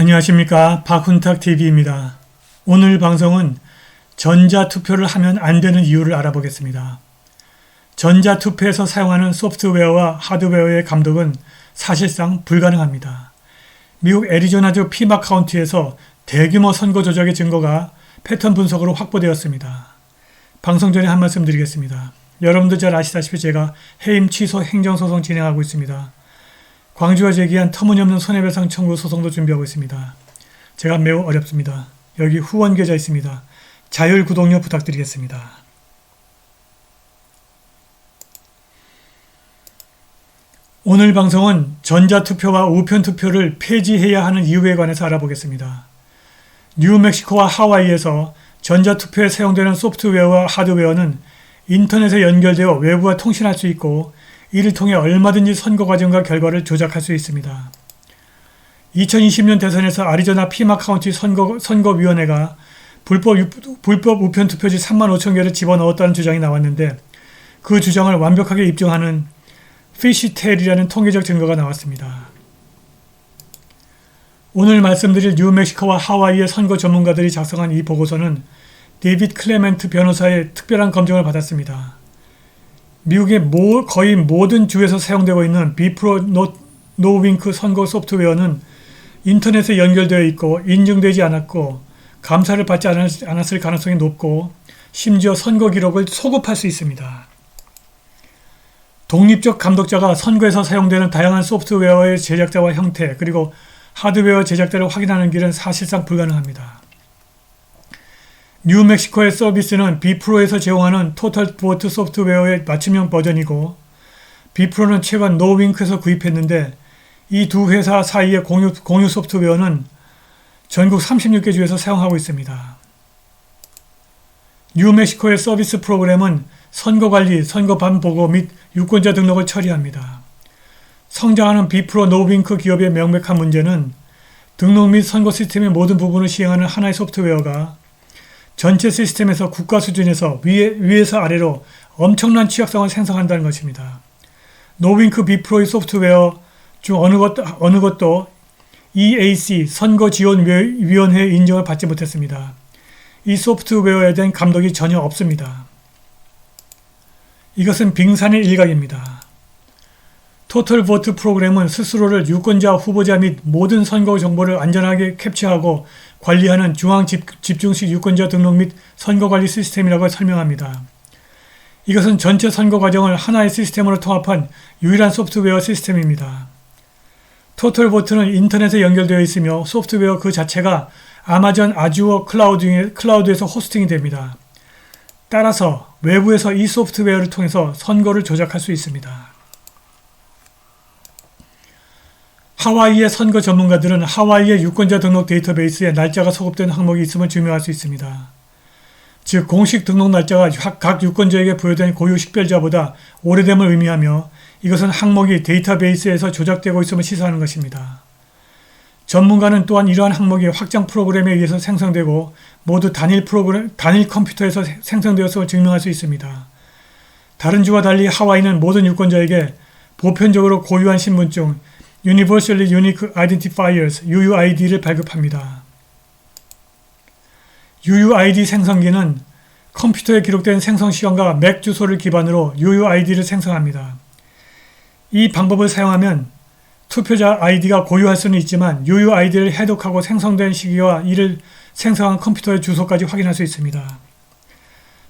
안녕하십니까. 박훈탁TV입니다. 오늘 방송은 전자투표를 하면 안 되는 이유를 알아보겠습니다. 전자투표에서 사용하는 소프트웨어와 하드웨어의 감독은 사실상 불가능합니다. 미국 애리조나주 피마 카운티에서 대규모 선거 조작의 증거가 패턴 분석으로 확보되었습니다. 방송 전에 한 말씀 드리겠습니다. 여러분도 잘 아시다시피 제가 해임 취소 행정소송 진행하고 있습니다. 광주가 제기한 터무니없는 손해배상 청구 소송도 준비하고 있습니다. 제가 매우 어렵습니다. 여기 후원 계좌 있습니다. 자율 구독료 부탁드리겠습니다. 오늘 방송은 전자투표와 우편투표를 폐지해야 하는 이유에 관해서 알아보겠습니다. 뉴멕시코와 하와이에서 전자투표에 사용되는 소프트웨어와 하드웨어는 인터넷에 연결되어 외부와 통신할 수 있고 이를 통해 얼마든지 선거 과정과 결과를 조작할 수 있습니다. 2020년 대선에서 아리조나 피마 카운티 선거위원회가 불법 우편투표지 3만 5천 개를 집어넣었다는 주장이 나왔는데 그 주장을 완벽하게 입증하는 피쉬테일이라는 통계적 증거가 나왔습니다. 오늘 말씀드릴 뉴멕시코와 하와이의 선거 전문가들이 작성한 이 보고서는 데이빗 클레멘트 변호사의 특별한 검증을 받았습니다. 미국의 거의 모든 주에서 사용되고 있는 비프로 노윙크 선거 소프트웨어는 인터넷에 연결되어 있고 인증되지 않았고 감사를 받지 않았을 가능성이 높고 심지어 선거 기록을 소급할 수 있습니다. 독립적 감독자가 선거에서 사용되는 다양한 소프트웨어의 제작자와 형태 그리고 하드웨어 제작자를 확인하는 길은 사실상 불가능합니다. 뉴멕시코의 서비스는 비프로에서 제공하는 토탈 보트 소프트웨어의 맞춤형 버전이고 비프로는 최근 노윙크에서 구입했는데 이 두 회사 사이의 공유 소프트웨어는 전국 36개 주에서 사용하고 있습니다. 뉴멕시코의 서비스 프로그램은 선거관리, 선거반 보고 및 유권자 등록을 처리합니다. 성장하는 비프로 노윙크 기업의 명백한 문제는 등록 및 선거 시스템의 모든 부분을 시행하는 하나의 소프트웨어가 전체 시스템에서 국가 수준에서 위에서 아래로 엄청난 취약성을 생성한다는 것입니다. 노윙크 비프로의 소프트웨어 중 어느 것도 EAC 선거지원위원회의 인정을 받지 못했습니다. 이 소프트웨어에 대한 감독이 전혀 없습니다. 이것은 빙산의 일각입니다. 토털 보트 프로그램은 스스로를 유권자, 후보자 및 모든 선거 정보를 안전하게 캡처하고 관리하는 중앙 집중식 유권자 등록 및 선거관리 시스템이라고 설명합니다. 이것은 전체 선거 과정을 하나의 시스템으로 통합한 유일한 소프트웨어 시스템입니다. 토털 보트는 인터넷에 연결되어 있으며 소프트웨어 그 자체가 아마존 아주어 클라우드에서 호스팅이 됩니다. 따라서 외부에서 이 소프트웨어를 통해서 선거를 조작할 수 있습니다. 하와이의 선거 전문가들은 하와이의 유권자 등록 데이터베이스에 날짜가 소급된 항목이 있음을 증명할 수 있습니다. 즉 공식 등록 날짜가 각 유권자에게 부여된 고유 식별자보다 오래됨을 의미하며 이것은 항목이 데이터베이스에서 조작되고 있음을 시사하는 것입니다. 전문가는 또한 이러한 항목이 확장 프로그램에 의해서 생성되고 모두 단일 컴퓨터에서 생성되었음을 증명할 수 있습니다. 다른 주와 달리 하와이는 모든 유권자에게 보편적으로 고유한 신분증 Universally Unique Identifiers UUID를 발급합니다. UUID 생성기는 컴퓨터에 기록된 생성 시간과 맥 주소를 기반으로 UUID를 생성합니다. 이 방법을 사용하면 투표자 아이디가 고유할 수는 있지만 UUID를 해독하고 생성된 시기와 이를 생성한 컴퓨터의 주소까지 확인할 수 있습니다.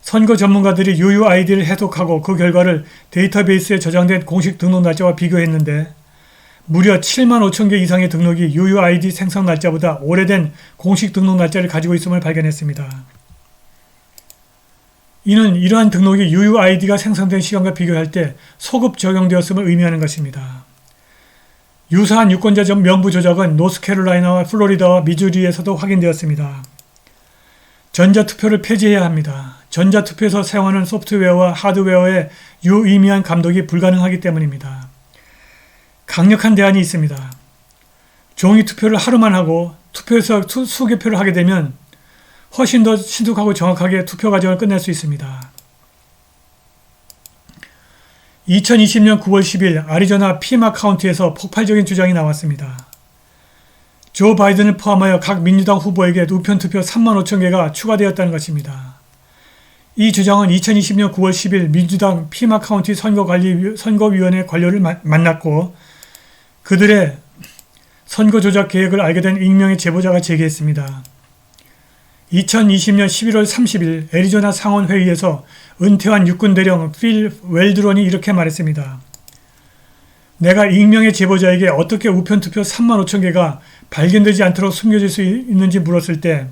선거 전문가들이 UUID를 해독하고 그 결과를 데이터베이스에 저장된 공식 등록 날짜와 비교했는데 무려 7만 5천 개 이상의 등록이 UUID 생성 날짜보다 오래된 공식 등록 날짜를 가지고 있음을 발견했습니다. 이는 이러한 등록이 UUID가 생성된 시간과 비교할 때 소급 적용되었음을 의미하는 것입니다. 유사한 유권자 명부 조작은 노스캐롤라이나와 플로리다와 미주리에서도 확인되었습니다. 전자투표를 폐지해야 합니다. 전자투표에서 사용하는 소프트웨어와 하드웨어의 유의미한 감독이 불가능하기 때문입니다. 강력한 대안이 있습니다. 종이투표를 하루만 하고 투표에서 수개표를 하게 되면 훨씬 더 신속하고 정확하게 투표 과정을 끝낼 수 있습니다. 2020년 9월 10일 아리조나 피마 카운티에서 폭발적인 주장이 나왔습니다. 조 바이든을 포함하여 각 민주당 후보에게 우편 투표 3만 5천 개가 추가되었다는 것입니다. 이 주장은 2020년 9월 10일 민주당 피마 카운티 선거위원회 관료를 만났고 그들의 선거 조작 계획을 알게 된 익명의 제보자가 제기했습니다. 2020년 11월 30일 애리조나 상원회의에서 은퇴한 육군대령 필 웰드론이 이렇게 말했습니다. 내가 익명의 제보자에게 어떻게 우편투표 3만 5천 개가 발견되지 않도록 숨겨질 수 있는지 물었을 때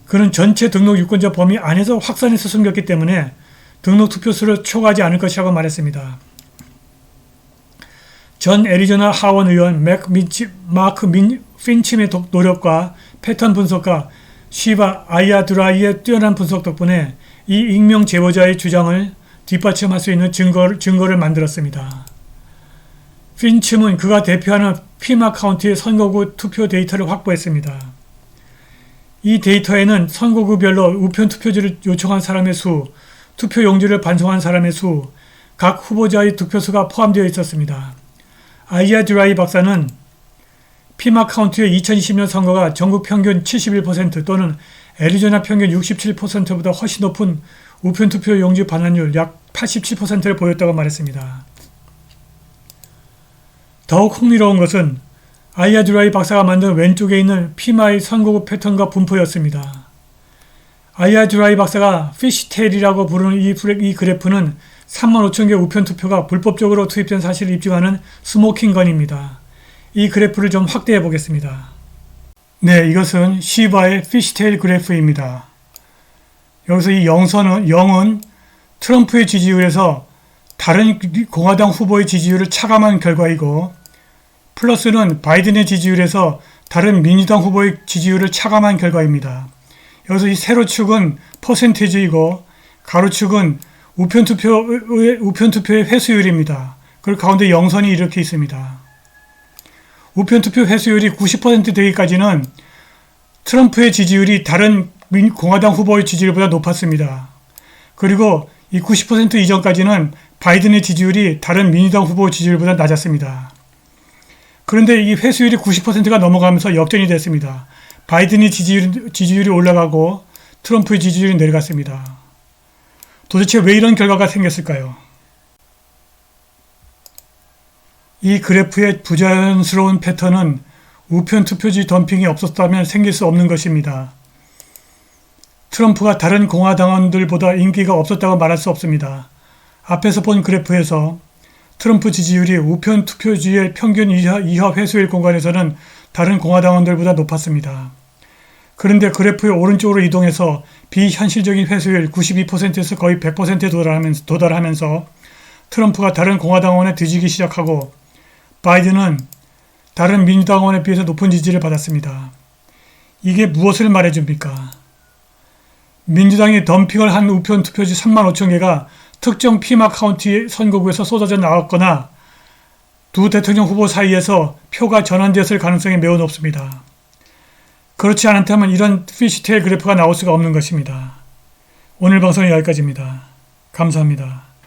그는 전체 등록 유권자 범위 안에서 확산해서 숨겼기 때문에 등록 투표수를 초과하지 않을 것이라고 말했습니다. 전 애리조나 하원 의원 마크 핀침의 노력과 패턴 분석가 시바 아이아두라이의 뛰어난 분석 덕분에 이 익명 제보자의 주장을 뒷받침할 수 있는 증거를 만들었습니다. 핀침은 그가 대표하는 피마 카운티의 선거구 투표 데이터를 확보했습니다. 이 데이터에는 선거구별로 우편 투표지를 요청한 사람의 수, 투표 용지를 반송한 사람의 수, 각 후보자의 득표수가 포함되어 있었습니다. 아이아두라이 박사는 피마 카운티의 2020년 선거가 전국 평균 71% 또는 애리조나 평균 67%보다 훨씬 높은 우편 투표 용지 반환율 약 87%를 보였다고 말했습니다. 더욱 흥미로운 것은 아이아두라이 박사가 만든 왼쪽에 있는 피마의 선거구 패턴과 분포였습니다. 아이아두라이 박사가 피쉬테일이라고 부르는 이 그래프는 3만 5천 개 우편 투표가 불법적으로 투입된 사실을 입증하는 스모킹건입니다. 이 그래프를 좀 확대해 보겠습니다. 네, 이것은 시바의 피쉬테일 그래프입니다. 여기서 이 0은 트럼프의 지지율에서 다른 공화당 후보의 지지율을 차감한 결과이고 플러스는 바이든의 지지율에서 다른 민주당 후보의 지지율을 차감한 결과입니다. 여기서 이 세로축은 퍼센티지이고 가로축은 우편투표의 회수율입니다. 그리고 가운데 0선이 이렇게 있습니다. 우편투표 회수율이 90% 되기까지는 트럼프의 지지율이 다른 공화당 후보의 지지율보다 높았습니다. 그리고 이 90% 이전까지는 바이든의 지지율이 다른 민주당 후보 지지율보다 낮았습니다. 그런데 이 회수율이 90%가 넘어가면서 역전이 됐습니다. 바이든의 지지율이 올라가고 트럼프의 지지율이 내려갔습니다. 도대체 왜 이런 결과가 생겼을까요? 이 그래프의 부자연스러운 패턴은 우편 투표지 덤핑이 없었다면 생길 수 없는 것입니다. 트럼프가 다른 공화당원들보다 인기가 없었다고 말할 수 없습니다. 앞에서 본 그래프에서 트럼프 지지율이 우편 투표지의 평균 이하 회수율 공간에서는 다른 공화당원들보다 높았습니다. 그런데 그래프의 오른쪽으로 이동해서 비현실적인 회수율 92%에서 거의 100%에 도달하면서 트럼프가 다른 공화당원에 뒤지기 시작하고 바이든은 다른 민주당원에 비해서 높은 지지를 받았습니다. 이게 무엇을 말해줍니까? 민주당이 덤핑을 한 우편 투표지 3만 5천 개가 특정 피마 카운티 선거구에서 쏟아져 나왔거나 두 대통령 후보 사이에서 표가 전환되었을 가능성이 매우 높습니다. 그렇지 않다면 이런 피쉬테일 그래프가 나올 수가 없는 것입니다. 오늘 방송은 여기까지입니다. 감사합니다.